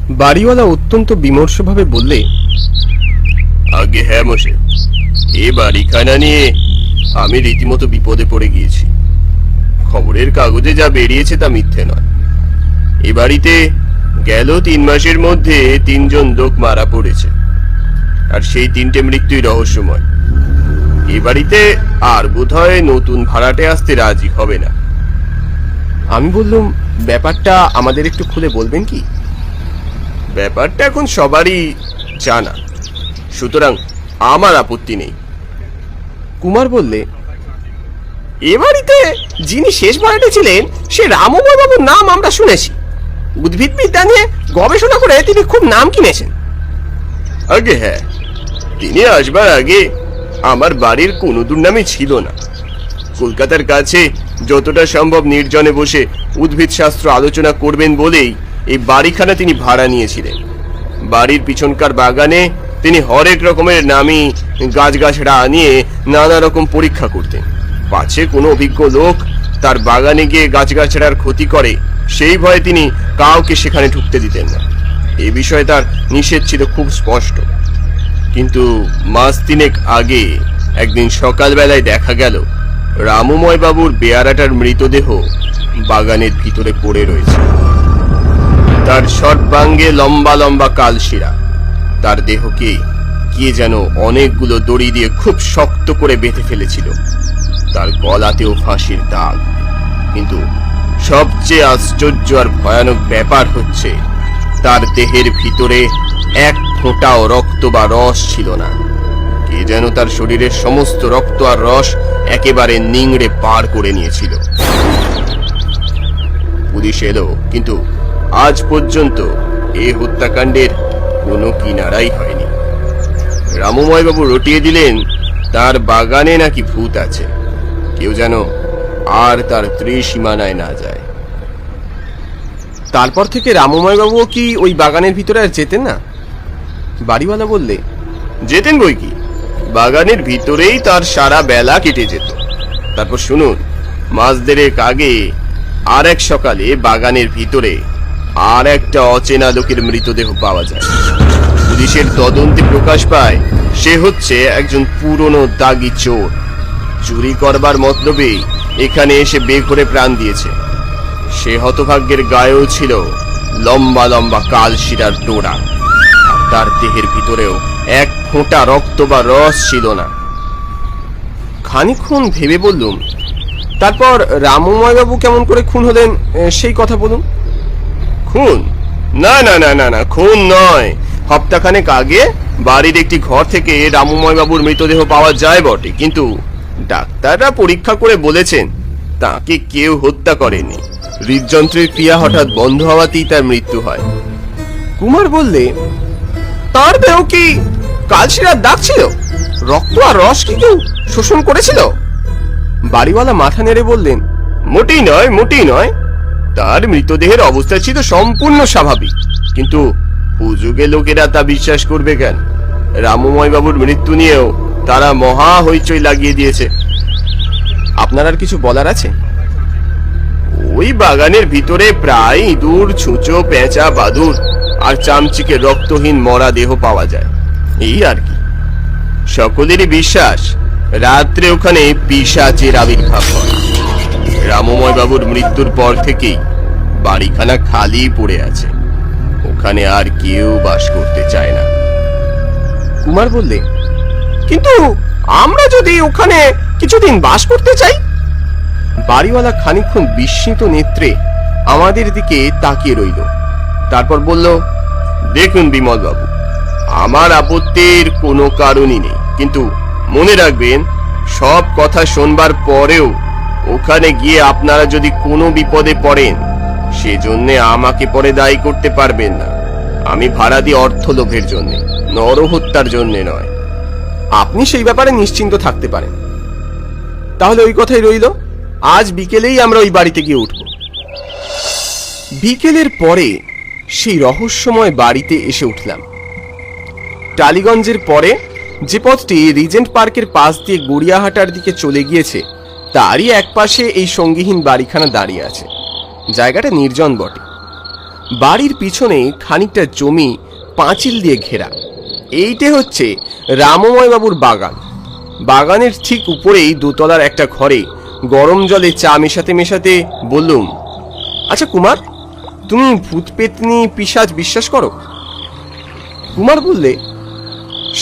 বাড়িওয়ালা অত্যন্ত বিমর্ষভাবে বললে, আগে হ্যাঁ মশাই, এ বাড়িখানা নিয়ে আমি রীতিমতো বিপদে পড়ে গিয়েছি। খবরের কাগজে যা বেরিয়েছে তা মিথ্যে নয়। এ বাড়িতে গেল 3 মাসের মধ্যে 3 জন লোক মারা পড়েছে, আর সেই 3টে মৃত্যুই রহস্যময়। এ বাড়িতে আর বোধহয় নতুন ভাড়াটে আসতে রাজি হবে না। আমি বললুম, ব্যাপারটা আমাদের একটু খুলে বলবেন কি? ব্যাপারটা এখন সবারই জানা, সুতরাং আমার আপত্তি নেই। কুমার বললে, এ বাড়িতে যিনি শেষ ভাড়াটে ছিলেন সে রামময় বাবুর নাম আমরা শুনেছি। উদ্ভিদবিদ্যা নিয়ে গবেষণা করে তিনি খুব নাম কিনেছেন। আগে হ্যাঁ, তিনি আসবার আগে আমার বাড়ির কোনো দুর্নামই ছিল না। কলকাতার কাছে যতটা সম্ভব নির্জনে বসে উদ্ভিদ শাস্ত্র আলোচনা করবেন বলেই এই বাড়িখানা তিনি ভাড়া নিয়েছিলেন। বাড়ির পিছনকার বাগানে তিনি হরেক রকমের নামি গাছগাছড়া আনিয়ে নানা রকম পরীক্ষা করতেন। পাছে কোনো অভিজ্ঞ লোক তার বাগানে গিয়ে গাছগাছড়ার ক্ষতি করে সেই ভয়ে তিনি কাউকে সেখানে ঢুকতে দিতেন না। এ বিষয়ে তার নিষেধ ছিল খুব স্পষ্ট। কিন্তু মাস 3 আগে একদিন সকালবেলায় দেখা গেল রামময় বাবুর বেয়ারাটার মৃতদেহ বাগানের ভিতরে পড়ে রয়েছে। তার সর্বাঙ্গে লম্বা লম্বা কালশিরা। তার দেহকে কে যেন অনেকগুলো দড়ি দিয়ে খুব শক্ত করে বেঁধে ফেলেছিল। তার গলাতেও ফাঁসির দাগ। কিন্তু সবচেয়ে আশ্চর্য আর ভয়ানক ব্যাপার হচ্ছে তার দেহের ভিতরে 1 ফোঁটাও রক্ত বা রস ছিল না। কে যেন তার শরীরের সমস্ত রক্ত আর রস একেবারে নিংড়ে পার করে নিয়েছিল। পুলিশ এলো, কিন্তু আজ পর্যন্ত এই হত্যাকাণ্ডের কোনো কিনারাই হয়নি। রামময় বাবু রটিয়ে দিলেন তার বাগানে নাকি ভূত আছে, কেউ যেন আর তার ত্রিসীমানায় না যায়। তারপর থেকে রামময় বাবুও কি ওই বাগানের ভিতরে আর যেতেন না? বাড়িওয়ালা বললে, যেতেন বই কি, বাগানের ভিতরেই তার সারা বেলা কেটে যেত। তারপর শুনুন, মাস 1.5 আগে আর এক সকালে বাগানের ভিতরে আর একটা অচেনা লোকের মৃতদেহ পাওয়া যায়। পুলিশের তদন্তে প্রকাশ পায় সে হচ্ছে একজন পুরনো দাগি চোর। চুরি করবার মতলবে এখানে এসে বেঘরে প্রাণ দিয়েছে। সে হতভাগ্যের গায়েও ছিল লম্বা লম্বা কালশিরার ডোরা। তার দেহের ভিতরেও 1 ফোঁটা রক্ত বা রস ছিল না। খানিকক্ষণ ভেবে বললুম, তারপর রামময় বাবু কেমন করে খুন হলেন সেই কথা বলুন। খুন? না না না না না, খুন নয়। সপ্তাহখানেক আগে বাড়ির একটি ঘর থেকে রামময় বাবুর মৃতদেহ পাওয়া যায় বটে, কিন্তু ডাক্তাররা পরীক্ষা করে বলেছেন তাকে কেউ হত্যা করেনি। হৃদযন্ত্রের ক্রিয়া হঠাৎ বন্ধ হওয়াতেই তার মৃত্যু হয়। কুমার বললে, তার দেহ কি কালশিরার দাগ ছিল? রক্ত আর রস কি কেউ শোষণ করেছিল? বাড়িওয়ালা মাথা নেড়ে বললেন, মোটেই নয়, মোটেই নয়। তার মৃতদেহের অবস্থা ছিল সম্পূর্ণ স্বাভাবিক, কিন্তু হুজুগে লোকেরা তা বিশ্বাস করবে কেন? রামময় বাবুর মৃত্যু নিয়েও তারা মহা হইচই লাগিয়ে দিয়েছে। আপনার আর কিছু বলার আছে? ওই বাগানের ভিতরে প্রায় ইঁদুর, ছুঁচো, পেঁচা, বাদুড় আর চামচিকে রক্তহীন মরা দেহ পাওয়া যায়, এই আর কি। সকলেরই বিশ্বাস রাত্রে ওখানে পিশাচের আবির্ভাব হয়। রামময় বাবুর মৃত্যুর পর থেকেই বাড়িখানা খালি পড়ে আছে। ওখানে আর কেউ বাস করতে চায় না। কুমার বললে, কিন্তু আমরা যদি ওখানে কিছুদিন বাস করতে চাই? বাড়িওয়ালা খানিকক্ষণ বিস্মিত নেত্রে আমাদের দিকে তাকিয়ে রইল। তারপর বলল, দেখুন বিমল বাবু, আমার আপত্তির কোনো কারণই নেই, কিন্তু মনে রাখবেন সব কথা শোনবার পরেও ওখানে গিয়ে আপনারা যদি কোনো বিপদে পড়েন সেজন্য আমাকে পরে দায়ী করতে পারবেন না। আমি ভাড়া দিই অর্থ লোভের জন্য, নরহত্যার জন্য নয়। আপনি সেই ব্যাপারে নিশ্চিন্ত থাকতে পারেন। তাহলে ওই কথাই রইল, আজ বিকেলেই আমরা ওই বাড়িতে গিয়ে উঠব। বিকেলের পরে সেই রহস্যময় বাড়িতে এসে উঠলাম। টালিগঞ্জের পরে যে পথটি রিজেন্ট পার্কের পাশ দিয়ে গড়িয়াহাটার দিকে চলে গিয়েছে তারই একপাশে এই সঙ্গীহীন বাড়িখানা দাঁড়িয়ে আছে। জায়গাটা নির্জন বটে। বাড়ির পিছনে খানিকটা জমি পাঁচিল দিয়ে ঘেরা। এইটা হচ্ছে রামময় বাবুর বাগান। বাগানের ঠিক উপরেই দোতলার একটা ঘরে গরম জলে চা মেশাতে মেশাতে বললুম, আচ্ছা কুমার, তুমি ভূত পেতনি পিশাচ বিশ্বাস করো? কুমার বললে,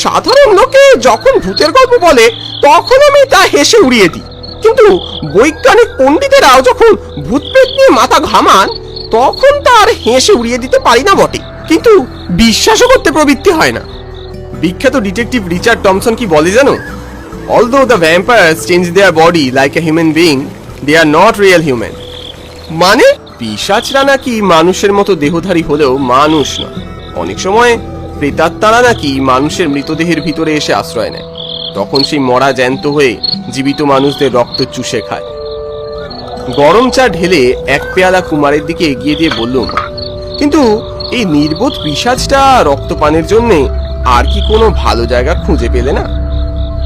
সাধারণ লোকে যখন ভূতের গল্প বলে তখন আমি তা হেসে উড়িয়ে দিই, কিন্তু বৈজ্ঞানিক পণ্ডিতেরাও যখন ভূত প্রেত নিয়ে মাথা ঘামান তখন তার হেসে উড়িয়ে দিতে পারি না বটে, কিন্তু বিশ্বাসও করতে প্রবৃত্তি হয় না। বিখ্যাত ডিটেকটিভ রিচার্ড টমসন কি বলে জানো? Although the vampires change their body like a human being, they are not real human. মানে পিশাচরা নাকি মানুষের মতো দেহধারী হলেও মানুষ নয়। অনেক সময় প্রেতাত্মারা নাকি মানুষের মৃতদেহের ভিতরে এসে আশ্রয় নেয়, তখন সেই মরা জ্যান্ত হয়ে জীবিত মানুষদের রক্ত চুষে খায়। গরম চা ঢেলে এক পেয়ালা কুমারের দিকে এগিয়ে দিয়ে বললুম, কিন্তু এই নির্বোধ পিশাচটা রক্তপানের জন্যে আর কি কোনো ভালো জায়গা খুঁজে পেলে না?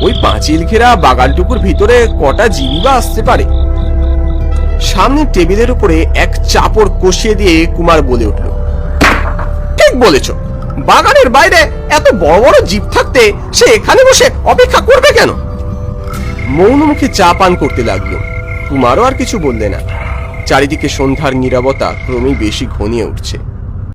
ওই পাঁচিল ঘেরা বাগানটুকুর ভিতরে কটা জীবী বা আসতে পারে? সামনের টেবিলের উপরে এক চাপড় কষিয়ে দিয়ে কুমার বলে উঠল, ঠিক বলেছ, বাগানের বাইরে এত বড় বড় জীব থাকতে সে এখানে বসে অপেক্ষা করবে কেন? মৌন মুখে চা পান করতে লাগলো। কুমারও আর কিছু বললে না। চারিদিকে সন্ধ্যার নীরবতা ক্রমেই বেশি ঘনিয়ে উঠছে।